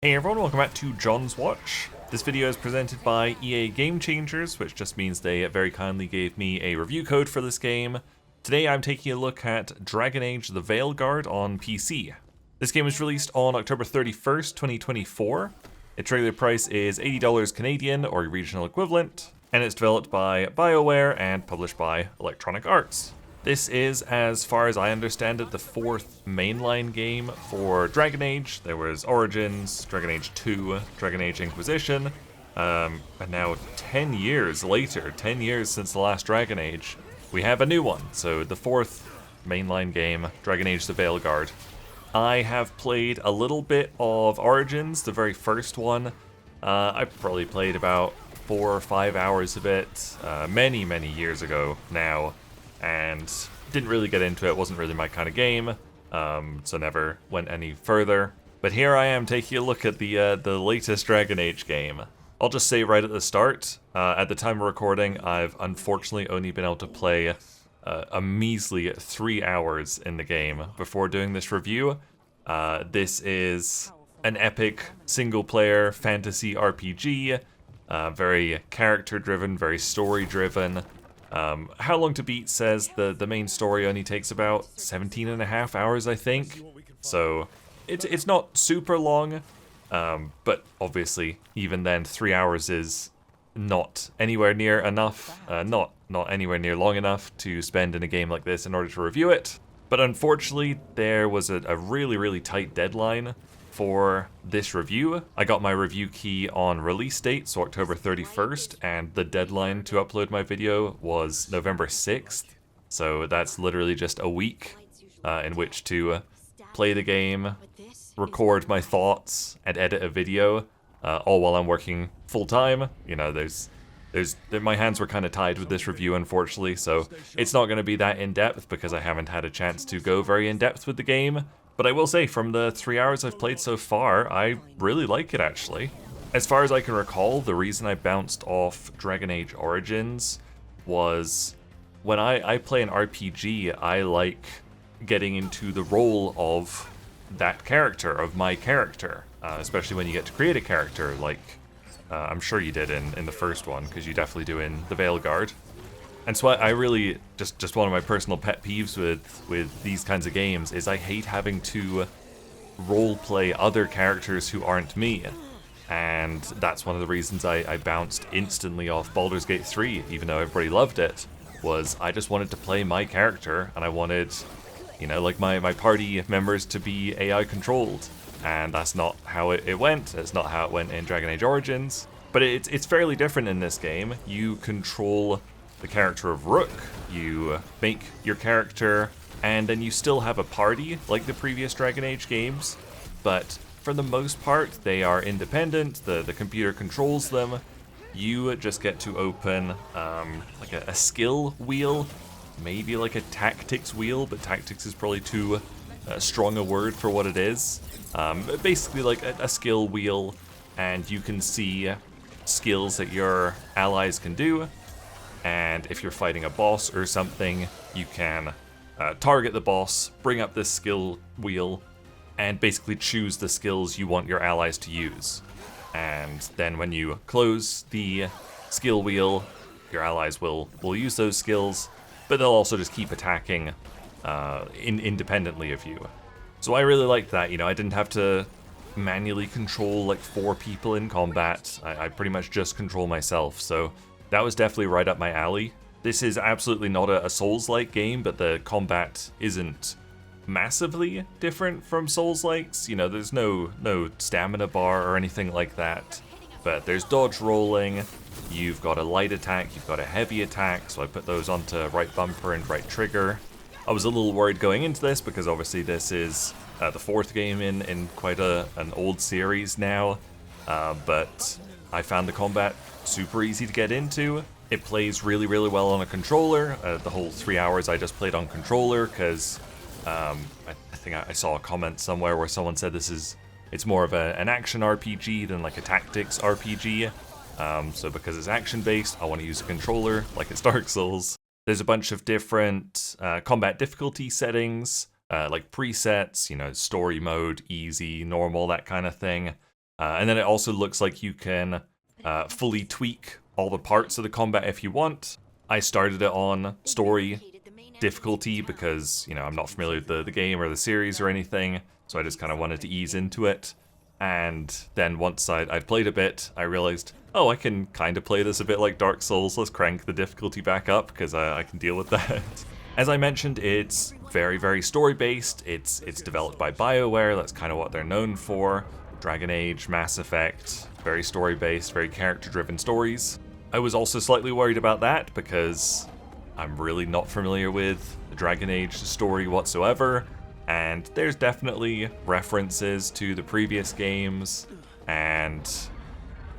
Hey everyone, welcome back to John's Watch. This video is presented by EA Game Changers, which just means they very kindly gave me a review code for this game. Today I'm taking a look at Dragon Age the Veilguard on PC. This game was released on October 31st, 2024. Its regular price is $80 Canadian or regional equivalent, and it's developed by BioWare and published by Electronic Arts. This is, as far as I understand it, the fourth mainline game for Dragon Age. There was Origins, Dragon Age 2, Dragon Age Inquisition, and now 10 years later, 10 years since the last Dragon Age, we have a new one. So the fourth mainline game, Dragon Age the Veilguard. I have played a little bit of Origins, the very first one. I probably played about 4 or 5 hours of it many years ago now. And didn't really get into it, wasn't really my kind of game, so never went any further. But here I am taking a look at the latest Dragon Age game. I'll just say right at the start, at the time of recording, I've unfortunately only been able to play a measly 3 hours in the game before doing this review. This is an epic single-player fantasy RPG, very character-driven, very story-driven. How Long to Beat says the main story only takes about 17.5 hours, I think. So it's not super long, but obviously even then 3 hours is not anywhere near enough, not anywhere near long enough to spend in a game like this in order to review it. But unfortunately there was a really tight deadline for this review. I got my review key on release date, so October 31st, and the deadline to upload my video was November 6th, so that's literally just a week in which to play the game, record my thoughts, and edit a video, all while I'm working full-time. You know, my hands were kind of tied with this review, unfortunately, so it's not going to be that in-depth because I haven't had a chance to go very in-depth with the game. But I will say, from the 3 hours I've played so far, I really like it, actually. As far as I can recall, the reason I bounced off Dragon Age Origins was when I play an RPG, I like getting into the role of that character, of my character, especially when you get to create a character, like I'm sure you did in the first one, because you definitely do in the Veilguard. And so I really, just one of my personal pet peeves with these kinds of games is I hate having to roleplay other characters who aren't me. And that's one of the reasons I bounced instantly off Baldur's Gate 3, even though everybody loved it, was I just wanted to play my character, and I wanted, you know, like my party members to be AI controlled. And that's not how it went, it's not how it went in Dragon Age Origins. But it's fairly different in this game. You control the character of Rook, you make your character, and then you still have a party like the previous Dragon Age games, but for the most part they are independent, the computer controls them. You just get to open like a skill wheel, maybe like a tactics wheel, but tactics is probably too strong a word for what it is. Basically like a skill wheel, and you can see skills that your allies can do. And if you're fighting a boss or something, you can target the boss, bring up this skill wheel, and basically choose the skills you want your allies to use. And then when you close the skill wheel, your allies will use those skills, but they'll also just keep attacking independently of you. So I really liked that, you know, I didn't have to manually control like 4 people in combat. I pretty much just control myself, so that was definitely right up my alley. This is absolutely not a Souls-like game, but the combat isn't massively different from Souls-likes. You know, there's no stamina bar or anything like that, but there's dodge rolling, you've got a light attack, you've got a heavy attack, so I put those onto right bumper and right trigger. I was a little worried going into this because obviously this is the 4th game in quite an old series now, but I found the combat super easy to get into. It plays really well on a controller. The whole 3 hours I just played on controller because I think I saw a comment somewhere where someone said it's more of an action RPG than like a tactics RPG. So because it's action based, I want to use a controller like it's Dark Souls. There's a bunch of different combat difficulty settings, like presets, you know, story mode, easy, normal, that kind of thing. And then it also looks like you can fully tweak all the parts of the combat if you want. I started it on story difficulty because, you know, I'm not familiar with the game or the series or anything, so I just kind of wanted to ease into it. And then once I'd played a bit, I realized, oh, I can kind of play this a bit like Dark Souls. Let's crank the difficulty back up because I can deal with that. As I mentioned, it's very, very story-based. It's developed by BioWare. That's kind of what they're known for. Dragon Age, Mass Effect, very story-based, very character-driven stories. I was also slightly worried about that because I'm really not familiar with the Dragon Age story whatsoever, and there's definitely references to the previous games, and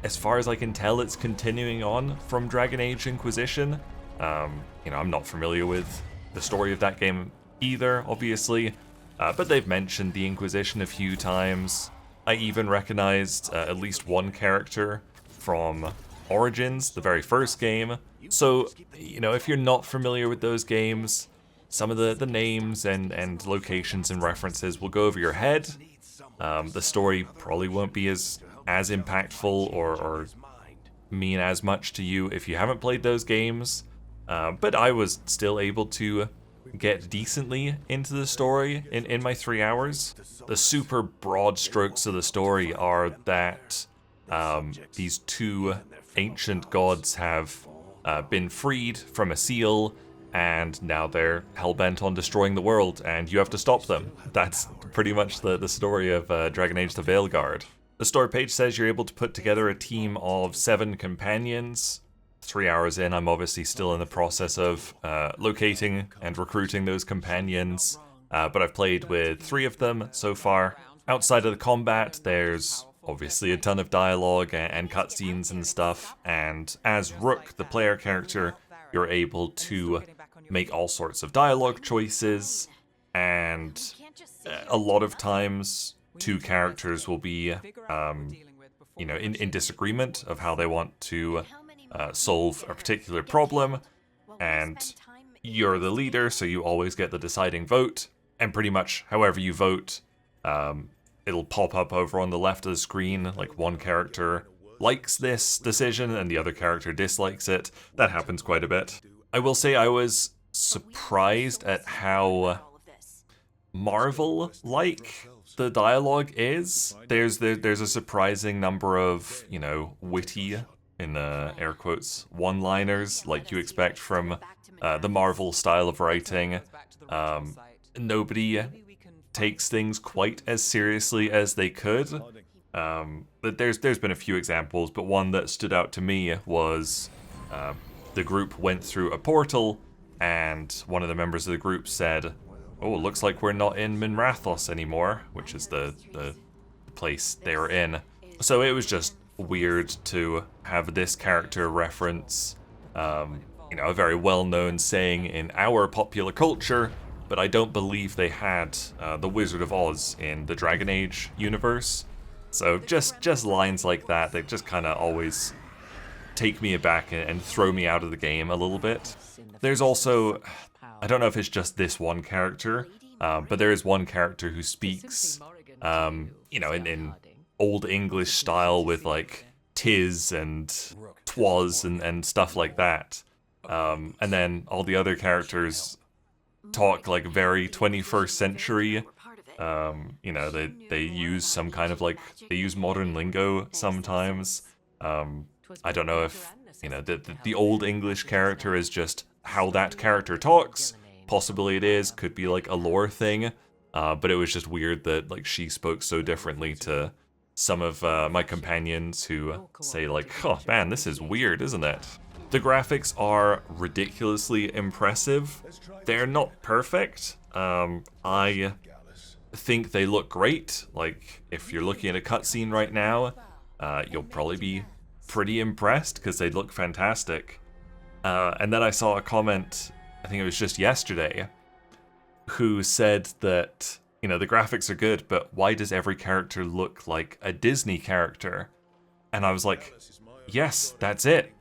as far as I can tell, it's continuing on from Dragon Age Inquisition. You know, I'm not familiar with the story of that game either, obviously, but they've mentioned the Inquisition a few times. I even recognized at least one character from Origins, the very first game. So, you know, if you're not familiar with those games, some of the names and locations and references will go over your head. The story probably won't be as impactful or mean as much to you if you haven't played those games. But I was still able to get decently into the story in my 3 hours. The super broad strokes of the story are that these two ancient gods have been freed from a seal, and now they're hellbent on destroying the world, and you have to stop them. That's pretty much the story of Dragon Age the Veilguard. The story page says you're able to put together a team of 7 companions. 3 hours in, I'm obviously still in the process of locating and recruiting those companions, but I've played with 3 of them so far. Outside of the combat, there's obviously a ton of dialogue and cutscenes and stuff, and as Rook, the player character, you're able to make all sorts of dialogue choices, and a lot of times 2 characters will be, you know, in disagreement of how they want to solve a particular problem, and you're the leader, so you always get the deciding vote, and pretty much however you vote, it'll pop up over on the left of the screen, like one character likes this decision and the other character dislikes it. That happens quite a bit. I will say I was surprised at how Marvel-like the dialogue is. There's a surprising number of, you know, witty, in air quotes, one-liners like you expect from the Marvel style of writing. Nobody takes things quite as seriously as they could. But there's been a few examples, but one that stood out to me was the group went through a portal, and one of the members of the group said, "Oh, looks like we're not in Minrathos anymore," which is the place they were in. So it was just weird to have this character reference, you know, a very well-known saying in our popular culture, but I don't believe they had the Wizard of Oz in the Dragon Age universe. So just lines like that, they just kind of always take me aback and throw me out of the game a little bit. There's also, I don't know if it's just this one character, but there is one character who speaks, you know, in Old English style with like tis and twas and stuff like that. And then all the other characters talk like very 21st century. You know, they use some kind of like, they use modern lingo sometimes. I don't know if, you know, the Old English character is just how that character talks. Possibly it is, could be like a lore thing. But it was just weird that like she spoke so differently to some of my companions who say like, "Oh man, this is weird, isn't it?" The graphics are ridiculously impressive. They're not perfect. I think they look great. Like, if you're looking at a cutscene right now, you'll probably be pretty impressed because they look fantastic. And then I saw a comment, I think it was just yesterday, who said that, you know, the graphics are good, but why does every character look like a Disney character? And I was like, yes, that's it.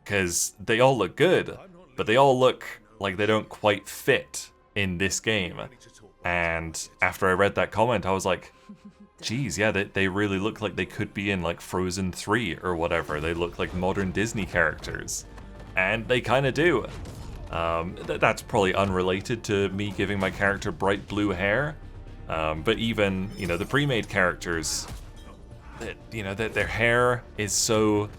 Because they all look good, but they all look like they don't quite fit in this game. And after I read that comment, I was like, geez, yeah, they really look like they could be in like Frozen 3 or whatever. They look like modern Disney characters. And they kind of do. That's probably unrelated to me giving my character bright blue hair. But even, you know, the pre-made characters, you know, their hair is so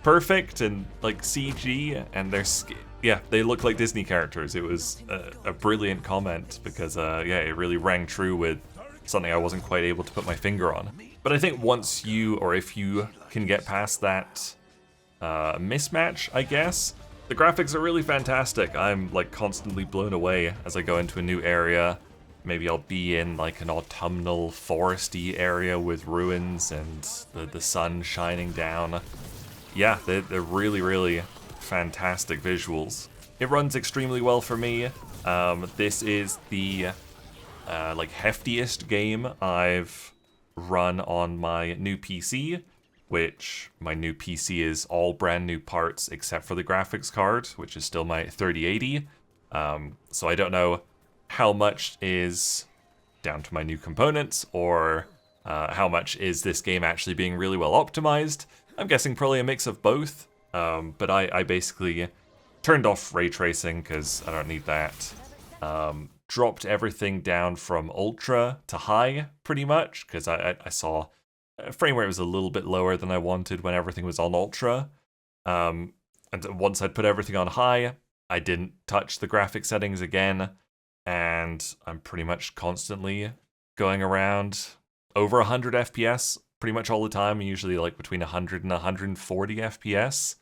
perfect and like CG, and their skin, yeah, they look like Disney characters. It was a brilliant comment because, yeah, it really rang true with something I wasn't quite able to put my finger on. But I think once you, or if you can get past that mismatch, I guess, the graphics are really fantastic. I'm like constantly blown away as I go into a new area. Maybe I'll be in like an autumnal foresty area with ruins and the sun shining down. Yeah, they're really, really fantastic visuals. It runs extremely well for me. This is the like heftiest game I've run on my new PC, which my new PC is all brand new parts except for the graphics card, which is still my 3080. So I don't know how much is down to my new components or how much is this game actually being really well optimized. I'm guessing probably a mix of both, but I basically turned off ray tracing because I don't need that. Dropped everything down from ultra to high pretty much because I saw a frame rate was a little bit lower than I wanted when everything was on ultra. And once I'd put everything on high, I didn't touch the graphic settings again, and I'm pretty much constantly going around over 100 FPS pretty much all the time, usually like between 100 and 140 FPS.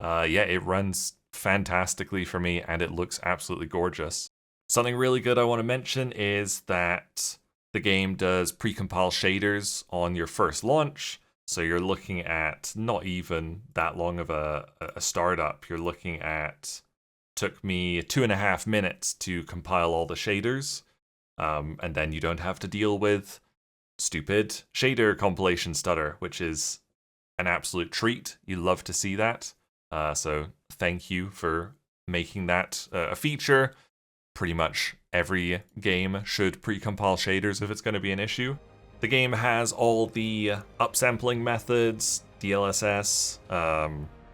Yeah, it runs fantastically for me, and it looks absolutely gorgeous. Something really good I want to mention is that the game does pre-compile shaders on your first launch, so you're looking at not even that long of a startup. You're looking at, took me 2.5 minutes to compile all the shaders, and then you don't have to deal with stupid shader compilation stutter, which is an absolute treat. You love to see that. So thank you for making that a feature. Pretty much every game should pre-compile shaders if it's going to be an issue. The game has all the upsampling methods, DLSS,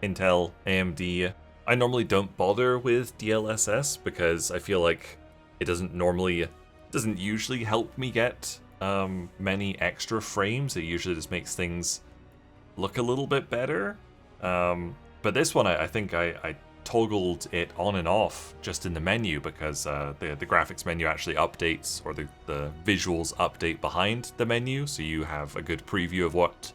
Intel, AMD. I normally don't bother with DLSS because I feel like it doesn't usually help me get many extra frames. It usually just makes things look a little bit better. But this one, I think I toggled it on and off just in the menu because the graphics menu actually updates, or the visuals update behind the menu, so you have a good preview of what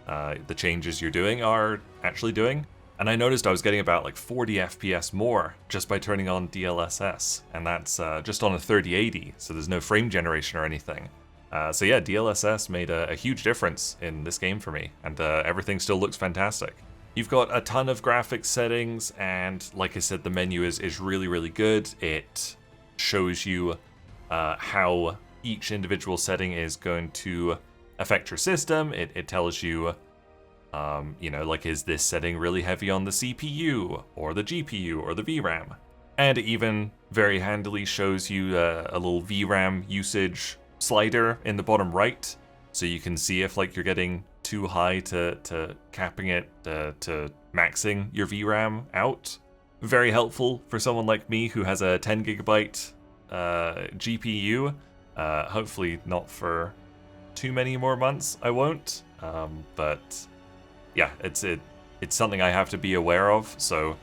the changes you're doing are actually doing. And I noticed I was getting about like 40 FPS more just by turning on DLSS, and that's just on a 3080, so there's no frame generation or anything. So yeah, DLSS made a huge difference in this game for me, and everything still looks fantastic. You've got a ton of graphics settings, and like I said, the menu is really, really good. It shows you how each individual setting is going to affect your system. It tells you, you know, like, is this setting really heavy on the CPU, or the GPU, or the VRAM? And it even very handily shows you a little VRAM usage slider in the bottom right, so you can see if like you're getting too high to capping it to maxing your VRAM out. Very helpful for someone like me who has a 10 gigabyte GPU. Hopefully not for too many more months, I won't. But yeah, it's something I have to be aware of, so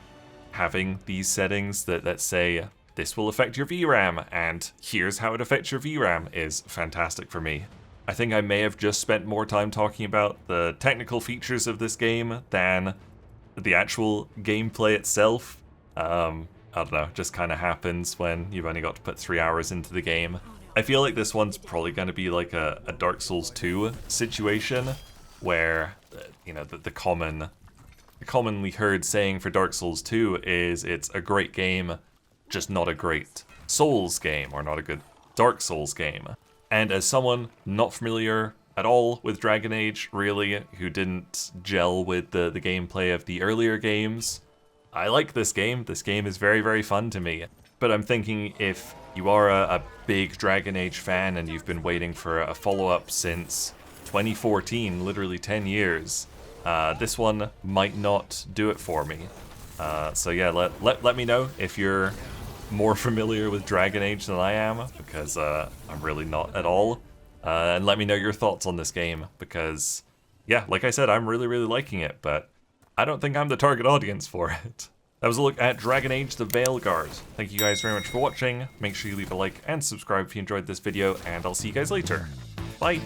having these settings that say this will affect your VRAM and here's how it affects your VRAM is fantastic for me. I think I may have just spent more time talking about the technical features of this game than the actual gameplay itself. I don't know, just kind of happens when you've only got to put 3 hours into the game. I feel like this one's probably going to be like a Dark Souls 2 situation, where, you know, the commonly heard saying for Dark Souls 2 is it's a great game, just not a great Souls game, or not a good Dark Souls game. And as someone not familiar at all with Dragon Age, really, who didn't gel with the gameplay of the earlier games, I like this game. This game is very, very fun to me. But I'm thinking if you are a big Dragon Age fan and you've been waiting for a follow-up since 2014, literally 10 years. This one might not do it for me. So yeah, let me know if you're more familiar with Dragon Age than I am, because I'm really not at all. And let me know your thoughts on this game, because yeah, like I said, I'm really liking it, but I don't think I'm the target audience for it. That was a look at Dragon Age the Veilguard. Thank you guys very much for watching. Make sure you leave a like and subscribe if you enjoyed this video, and I'll see you guys later. Bye!